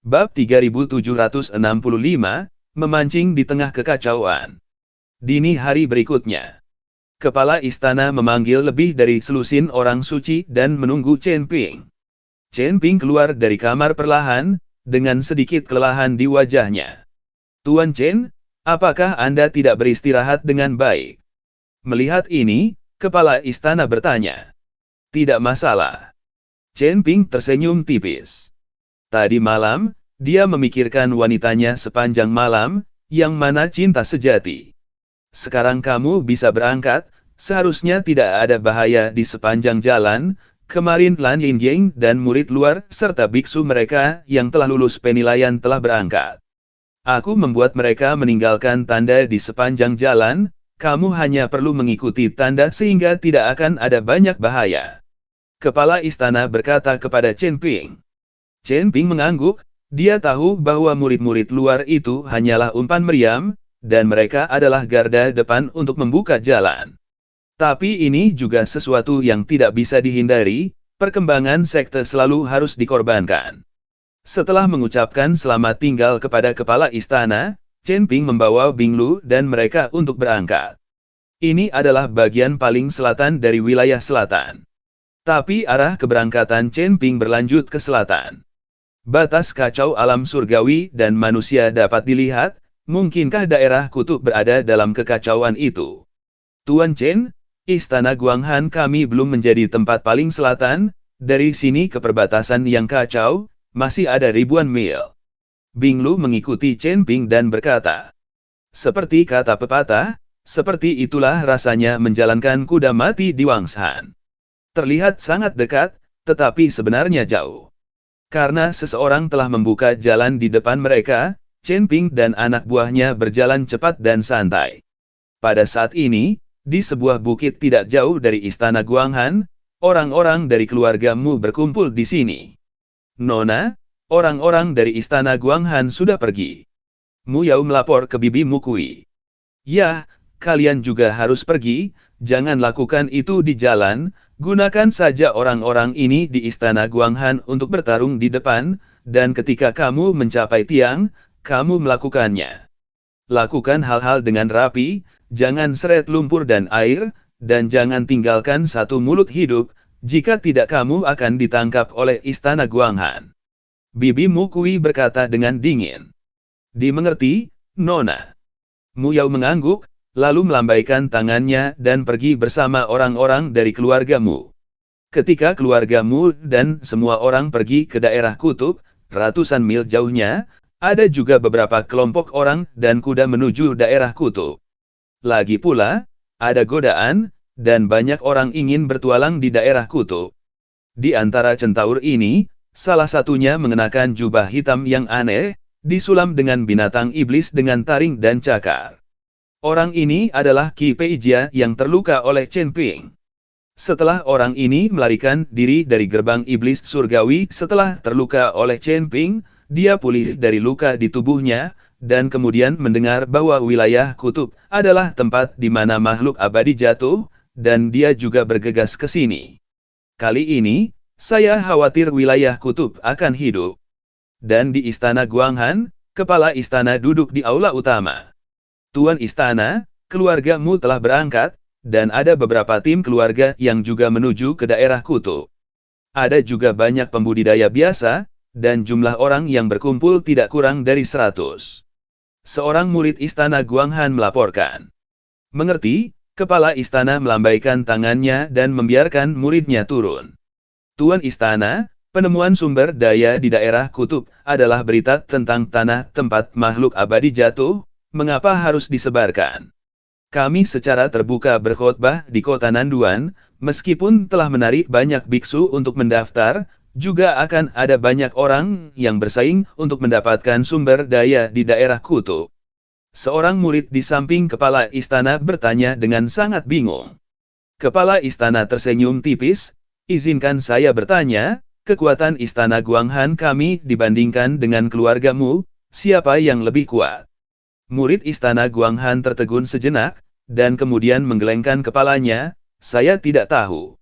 Bab 3765, memancing di tengah kekacauan. Dini hari berikutnya, kepala istana memanggil lebih dari selusin orang suci dan menunggu Chen Ping. Chen Ping keluar dari kamar perlahan, dengan sedikit kelelahan di wajahnya. Tuan Chen, apakah Anda tidak beristirahat dengan baik? Melihat ini, kepala istana bertanya. Tidak masalah. Chen Ping tersenyum tipis. Tadi malam, dia memikirkan wanitanya sepanjang malam, yang mana cinta sejati. Sekarang kamu bisa berangkat, seharusnya tidak ada bahaya di sepanjang jalan. Kemarin Lan Yingying dan murid luar, serta biksu mereka yang telah lulus penilaian telah berangkat. Aku membuat mereka meninggalkan tanda di sepanjang jalan, kamu hanya perlu mengikuti tanda sehingga tidak akan ada banyak bahaya. Kepala istana berkata kepada Chen Ping. Chen Ping mengangguk, dia tahu bahwa murid-murid luar itu hanyalah umpan meriam, dan mereka adalah garda depan untuk membuka jalan. Tapi ini juga sesuatu yang tidak bisa dihindari, perkembangan sekte selalu harus dikorbankan. Setelah mengucapkan selamat tinggal kepada kepala istana, Chen Ping membawa Bing Lu dan mereka untuk berangkat. Ini adalah bagian paling selatan dari wilayah selatan. Tapi arah keberangkatan Chen Ping berlanjut ke selatan. Batas kacau alam surgawi dan manusia dapat dilihat, mungkinkah daerah kutub berada dalam kekacauan itu? Tuan Chen, istana Guanghan kami belum menjadi tempat paling selatan, dari sini ke perbatasan yang kacau, masih ada ribuan mil. Bing Lu mengikuti Chen Ping dan berkata, seperti kata pepatah, seperti itulah rasanya menjalankan kuda mati di Wangshan. Terlihat sangat dekat, tetapi sebenarnya jauh. Karena seseorang telah membuka jalan di depan mereka, Chen Ping dan anak buahnya berjalan cepat dan santai. Pada saat ini, di sebuah bukit tidak jauh dari istana Guanghan, orang-orang dari keluargamu berkumpul di sini. Nona, orang-orang dari istana Guanghan sudah pergi. Mu Yao melapor ke Bibi Mukui. Ya, kalian juga harus pergi, jangan lakukan itu di jalan. Gunakan saja orang-orang ini di istana Guanghan untuk bertarung di depan, dan ketika kamu mencapai tiang, kamu melakukannya. Lakukan hal-hal dengan rapi, jangan seret lumpur dan air, dan jangan tinggalkan satu mulut hidup, jika tidak kamu akan ditangkap oleh istana Guanghan. Bibi Mukui berkata dengan dingin. Dimengerti, Nona. Mu Yao mengangguk, lalu melambaikan tangannya dan pergi bersama orang-orang dari keluargamu. Ketika keluargamu dan semua orang pergi ke daerah kutub, ratusan mil jauhnya, ada juga beberapa kelompok orang dan kuda menuju daerah kutub. Lagi pula, ada godaan, dan banyak orang ingin bertualang di daerah kutub. Di antara centaur ini, salah satunya mengenakan jubah hitam yang aneh, disulam dengan binatang iblis dengan taring dan cakar. Orang ini adalah Qi Peijia yang terluka oleh Chen Ping. Setelah orang ini melarikan diri dari gerbang iblis surgawi setelah terluka oleh Chen Ping, dia pulih dari luka di tubuhnya, dan kemudian mendengar bahwa wilayah kutub adalah tempat di mana makhluk abadi jatuh, dan dia juga bergegas ke sini. Kali ini, saya khawatir wilayah kutub akan hidup. Dan di istana Guanghan, kepala istana duduk di aula utama. Tuan istana, keluargamu telah berangkat, dan ada beberapa tim keluarga yang juga menuju ke daerah kutub. Ada juga banyak pembudidaya biasa, dan jumlah orang yang berkumpul tidak kurang dari 100. Seorang murid istana Guanghan melaporkan. Mengerti, kepala istana melambaikan tangannya dan membiarkan muridnya turun. Tuan istana, penemuan sumber daya di daerah kutub adalah berita tentang tanah tempat makhluk abadi jatuh. Mengapa harus disebarkan? Kami secara terbuka berkhotbah di kota Nanduan, meskipun telah menarik banyak biksu untuk mendaftar, juga akan ada banyak orang yang bersaing untuk mendapatkan sumber daya di daerah kutub. Seorang murid di samping kepala istana bertanya dengan sangat bingung. Kepala istana tersenyum tipis, izinkan saya bertanya, kekuatan istana Guanghan kami dibandingkan dengan keluargamu, siapa yang lebih kuat? Murid istana Guanghan tertegun sejenak, dan kemudian menggelengkan kepalanya, saya tidak tahu.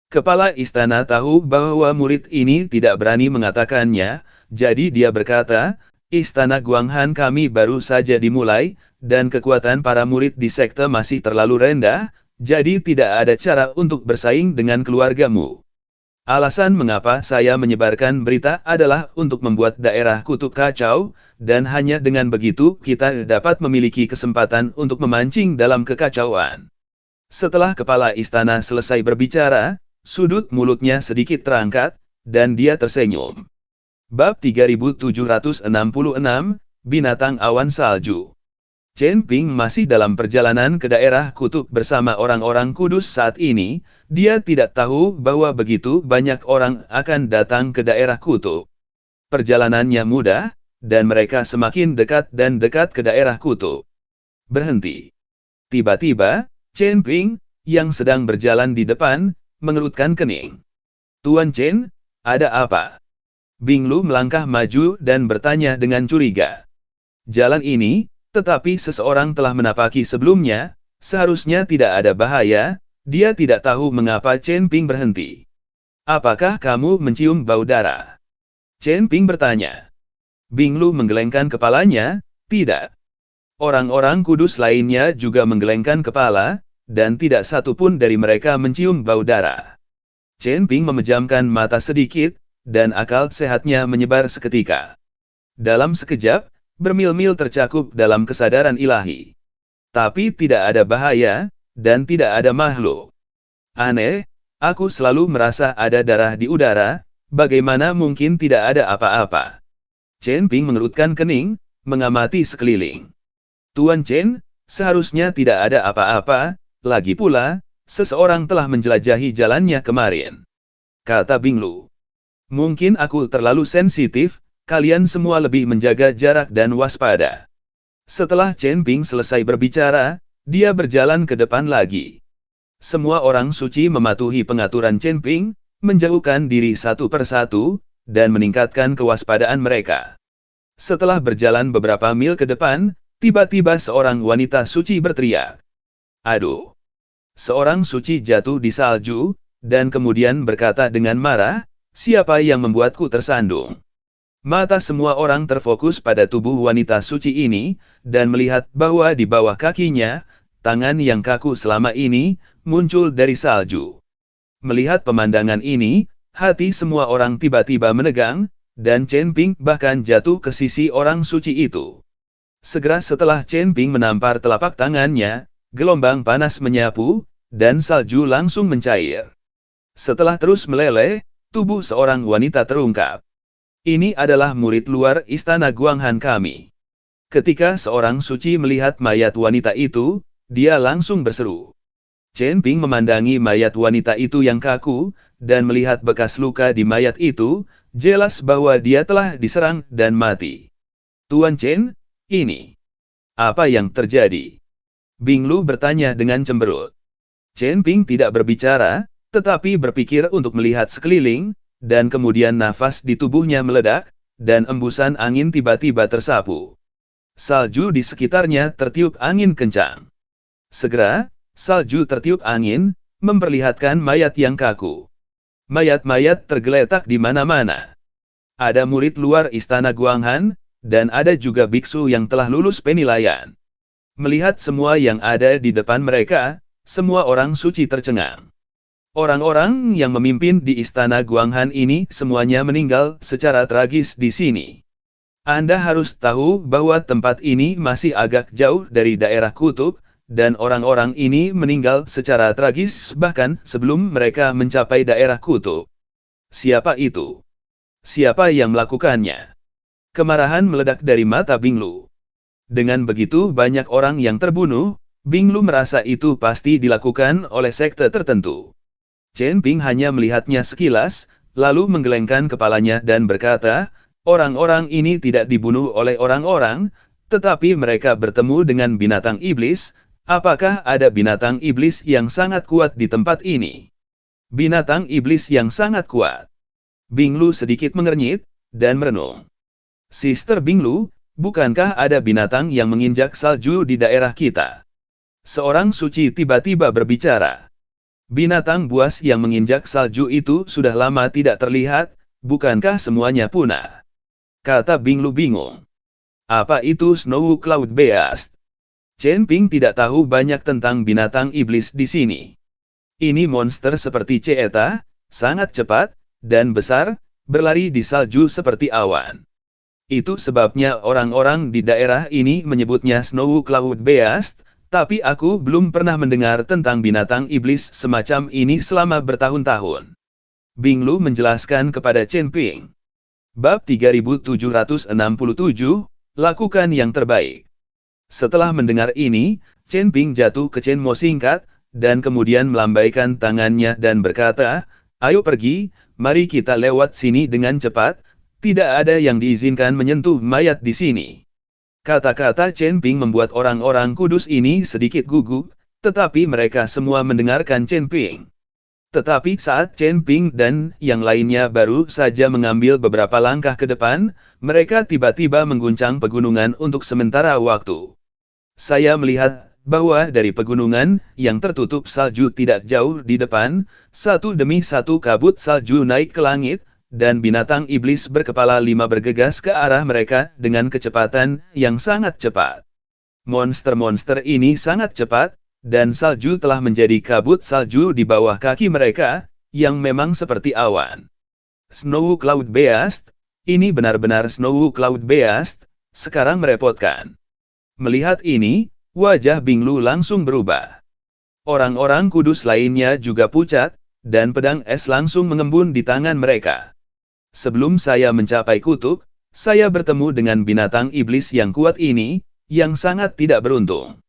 Kepala istana tahu bahwa murid ini tidak berani mengatakannya, jadi dia berkata, Istana Guanghan kami baru saja dimulai, dan kekuatan para murid di sekte masih terlalu rendah, jadi tidak ada cara untuk bersaing dengan keluargamu. Alasan mengapa saya menyebarkan berita adalah untuk membuat daerah kutub kacau, dan hanya dengan begitu kita dapat memiliki kesempatan untuk memancing dalam kekacauan. Setelah kepala istana selesai berbicara, sudut mulutnya sedikit terangkat, dan dia tersenyum. Bab 3766, Binatang Awan Salju. Chen Ping masih dalam perjalanan ke daerah kutub bersama orang-orang kudus saat ini. Dia tidak tahu bahwa begitu banyak orang akan datang ke daerah kutub. Perjalanannya mudah, dan mereka semakin dekat dan dekat ke daerah kutub. Berhenti. Tiba-tiba, Chen Ping, yang sedang berjalan di depan, mengerutkan kening. Tuan Chen, ada apa? Bing Lu melangkah maju dan bertanya dengan curiga. Jalan ini, tetapi seseorang telah menapaki sebelumnya, seharusnya tidak ada bahaya, dia tidak tahu mengapa Chen Ping berhenti. Apakah kamu mencium bau darah? Chen Ping bertanya. Bing Lu menggelengkan kepalanya, tidak. Orang-orang kudus lainnya juga menggelengkan kepala, dan tidak satu pun dari mereka mencium bau darah. Chen Ping memejamkan mata sedikit, dan akal sehatnya menyebar seketika. Dalam sekejap, bermil-mil tercakup dalam kesadaran ilahi. Tapi tidak ada bahaya, dan tidak ada makhluk. Aneh, aku selalu merasa ada darah di udara, bagaimana mungkin tidak ada apa-apa? Chen Ping mengerutkan kening, mengamati sekeliling. Tuan Chen, seharusnya tidak ada apa-apa, lagi pula, seseorang telah menjelajahi jalannya kemarin. Kata Bing Lu. Mungkin aku terlalu sensitif, kalian semua lebih menjaga jarak dan waspada. Setelah Chen Ping selesai berbicara, dia berjalan ke depan lagi. Semua orang suci mematuhi pengaturan Chen Ping, menjauhkan diri satu persatu, dan meningkatkan kewaspadaan mereka. Setelah berjalan beberapa mil ke depan, tiba-tiba seorang wanita suci berteriak. Aduh! Seorang suci jatuh di salju, dan kemudian berkata dengan marah, siapa yang membuatku tersandung? Mata semua orang terfokus pada tubuh wanita suci ini, dan melihat bahwa di bawah kakinya, tangan yang kaku selama ini, muncul dari salju. Melihat pemandangan ini, hati semua orang tiba-tiba menegang, dan Chen Ping bahkan jatuh ke sisi orang suci itu. Segera setelah Chen Ping menampar telapak tangannya, gelombang panas menyapu, dan salju langsung mencair. Setelah terus meleleh, tubuh seorang wanita terungkap. Ini adalah murid luar istana Guanghan kami. Ketika seorang suci melihat mayat wanita itu, dia langsung berseru. Chen Ping memandangi mayat wanita itu yang kaku, dan melihat bekas luka di mayat itu, jelas bahwa dia telah diserang dan mati. Tuan Chen, ini. Apa yang terjadi? Bing Lu bertanya dengan cemberut. Chen Ping tidak berbicara, tetapi berpikir untuk melihat sekeliling, dan kemudian nafas di tubuhnya meledak, dan embusan angin tiba-tiba tersapu. Salju di sekitarnya tertiup angin kencang. Segera, salju tertiup angin, memperlihatkan mayat yang kaku. Mayat-mayat tergeletak di mana-mana. Ada murid luar istana Guanghan, dan ada juga biksu yang telah lulus penilaian. Melihat semua yang ada di depan mereka, semua orang suci tercengang. Orang-orang yang memimpin di istana Guanghan ini semuanya meninggal secara tragis di sini. Anda harus tahu bahwa tempat ini masih agak jauh dari daerah kutub, dan orang-orang ini meninggal secara tragis bahkan sebelum mereka mencapai daerah kutub. Siapa itu? Siapa yang melakukannya? Kemarahan meledak dari mata Bing Lu. Dengan begitu banyak orang yang terbunuh, Bing Lu merasa itu pasti dilakukan oleh sekte tertentu. Chen Ping hanya melihatnya sekilas, lalu menggelengkan kepalanya dan berkata, orang-orang ini tidak dibunuh oleh orang-orang, tetapi mereka bertemu dengan binatang iblis. Apakah ada binatang iblis yang sangat kuat di tempat ini? Binatang iblis yang sangat kuat. Bing Lu sedikit mengernyit, dan merenung. Sister Bing Lu, bukankah ada binatang yang menginjak salju di daerah kita? Seorang suci tiba-tiba berbicara. Binatang buas yang menginjak salju itu sudah lama tidak terlihat, bukankah semuanya punah? kata Bing Lu bingung. Apa itu Snow Cloud Beast? Chen Ping tidak tahu banyak tentang binatang iblis di sini. Ini monster seperti Ceeta, sangat cepat, dan besar, berlari di salju seperti awan. Itu sebabnya orang-orang di daerah ini menyebutnya Snow Cloud Beast, tapi aku belum pernah mendengar tentang binatang iblis semacam ini selama bertahun-tahun. Bing Lu menjelaskan kepada Chen Ping. Bab 3767, lakukan yang terbaik. Setelah mendengar ini, Chen Ping jatuh ke Chen Mo singkat, dan kemudian melambaikan tangannya dan berkata, ayo pergi, mari kita lewat sini dengan cepat, tidak ada yang diizinkan menyentuh mayat di sini. Kata-kata Chen Ping membuat orang-orang kudus ini sedikit gugup, tetapi mereka semua mendengarkan Chen Ping. Tetapi saat Chen Ping dan yang lainnya baru saja mengambil beberapa langkah ke depan, mereka tiba-tiba mengguncang pegunungan untuk sementara waktu. Saya melihat bahwa dari pegunungan yang tertutup salju tidak jauh di depan, satu demi satu kabut salju naik ke langit, dan binatang iblis berkepala 5 bergegas ke arah mereka dengan kecepatan yang sangat cepat. Monster-monster ini sangat cepat, dan salju telah menjadi kabut salju di bawah kaki mereka, yang memang seperti awan. Snow Cloud Beast, ini benar-benar Snow Cloud Beast, sekarang merepotkan. Melihat ini, wajah Bing Lu langsung berubah. Orang-orang kudus lainnya juga pucat, dan pedang es langsung mengembun di tangan mereka. Sebelum saya mencapai kutub, saya bertemu dengan binatang iblis yang kuat ini, yang sangat tidak beruntung.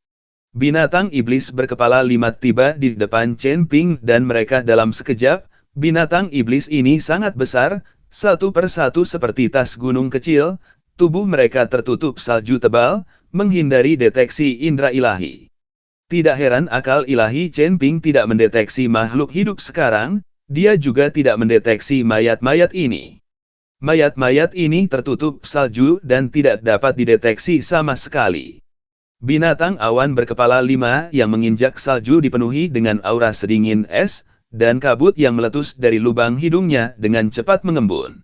Binatang iblis berkepala 5 tiba di depan Chen Ping dan mereka dalam sekejap, binatang iblis ini sangat besar, satu persatu seperti tas gunung kecil, tubuh mereka tertutup salju tebal, menghindari deteksi indra ilahi. Tidak heran akal ilahi Chen Ping tidak mendeteksi makhluk hidup sekarang, dia juga tidak mendeteksi mayat-mayat ini. Mayat-mayat ini tertutup salju dan tidak dapat dideteksi sama sekali. Binatang awan berkepala 5 yang menginjak salju dipenuhi dengan aura sedingin es, dan kabut yang meletus dari lubang hidungnya dengan cepat mengembun.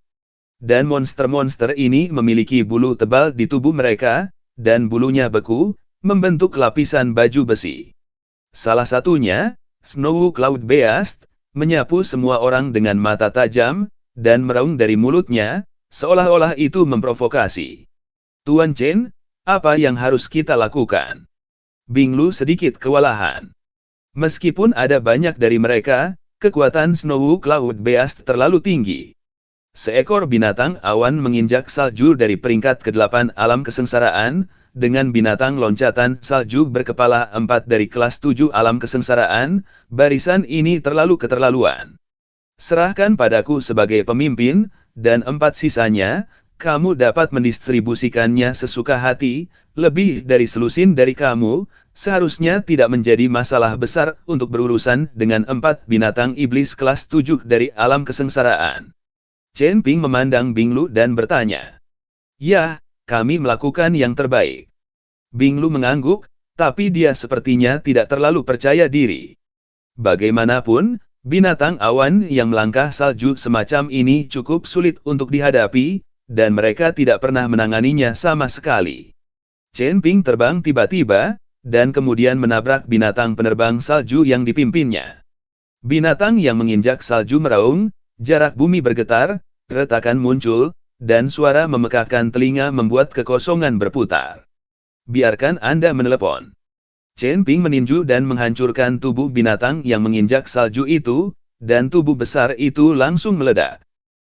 Dan monster-monster ini memiliki bulu tebal di tubuh mereka, dan bulunya beku, membentuk lapisan baju besi. Salah satunya, Snow Cloud Beast, menyapu semua orang dengan mata tajam, dan meraung dari mulutnya, seolah-olah itu memprovokasi. Tuan Chen, apa yang harus kita lakukan? Bing Lu sedikit kewalahan. Meskipun ada banyak dari mereka, kekuatan Snow Cloud Beast terlalu tinggi. Seekor binatang awan menginjak salju dari peringkat ke-8 alam kesengsaraan, dengan binatang loncatan salju berkepala 4 dari kelas 7 alam kesengsaraan, barisan ini terlalu keterlaluan. Serahkan padaku sebagai pemimpin, dan 4 sisanya, kamu dapat mendistribusikannya sesuka hati, lebih dari selusin dari kamu, seharusnya tidak menjadi masalah besar untuk berurusan dengan 4 binatang iblis kelas 7 dari alam kesengsaraan. Chen Ping memandang Bing Lu dan bertanya. Ya, kami melakukan yang terbaik. Bing Lu mengangguk, tapi dia sepertinya tidak terlalu percaya diri. Bagaimanapun, binatang awan yang melangkah salju semacam ini cukup sulit untuk dihadapi, dan mereka tidak pernah menanganinya sama sekali. Chen Ping terbang tiba-tiba, dan kemudian menabrak binatang penerbang salju yang dipimpinnya. Binatang yang menginjak salju meraung, jarak bumi bergetar, retakan muncul, dan suara memekakkan telinga membuat kekosongan berputar. Biarkan Anda menelepon. Chen Ping meninju dan menghancurkan tubuh binatang yang menginjak salju itu, dan tubuh besar itu langsung meledak.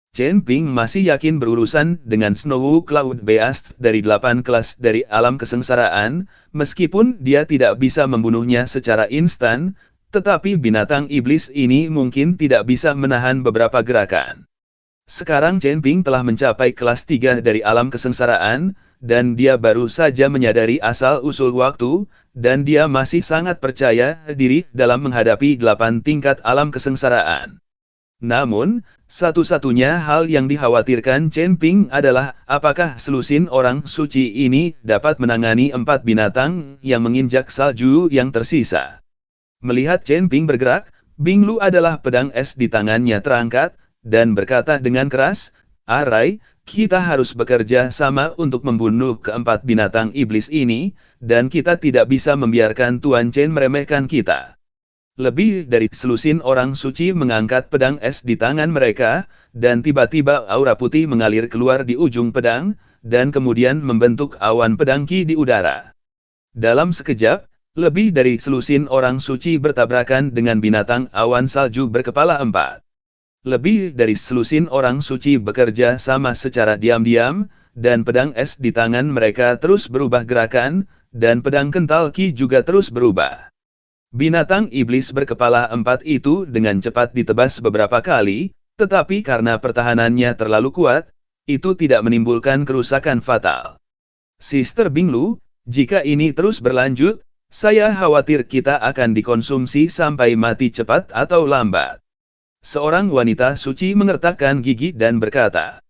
Chen Ping masih yakin berurusan dengan Snow Cloud Beast dari 8 kelas dari alam kesengsaraan, meskipun dia tidak bisa membunuhnya secara instan, tetapi binatang iblis ini mungkin tidak bisa menahan beberapa gerakan. Sekarang Chen Ping telah mencapai kelas 3 dari alam kesengsaraan, dan dia baru saja menyadari asal-usul waktu, dan dia masih sangat percaya diri dalam menghadapi 8 tingkat alam kesengsaraan. Namun, satu-satunya hal yang dikhawatirkan Chen Ping adalah apakah selusin orang suci ini dapat menangani 4 binatang yang menginjak salju yang tersisa. Melihat Chen Ping bergerak, Bing Lu adalah pedang es di tangannya terangkat, dan berkata dengan keras, "Arai, kita harus bekerja sama untuk membunuh keempat binatang iblis ini, dan kita tidak bisa membiarkan Tuan Chen meremehkan kita. Lebih dari selusin orang suci mengangkat pedang es di tangan mereka, dan tiba-tiba aura putih mengalir keluar di ujung pedang, dan kemudian membentuk awan pedang Qi di udara. Dalam sekejap, lebih dari selusin orang suci bertabrakan dengan binatang awan salju berkepala 4. Lebih dari selusin orang suci bekerja sama secara diam-diam, dan pedang es di tangan mereka terus berubah gerakan, dan pedang kental Qi juga terus berubah. Binatang iblis berkepala 4 itu dengan cepat ditebas beberapa kali, tetapi karena pertahanannya terlalu kuat, itu tidak menimbulkan kerusakan fatal. Sister Binglu, jika ini terus berlanjut, saya khawatir kita akan dikonsumsi sampai mati cepat atau lambat. Seorang wanita suci mengertakkan gigi dan berkata,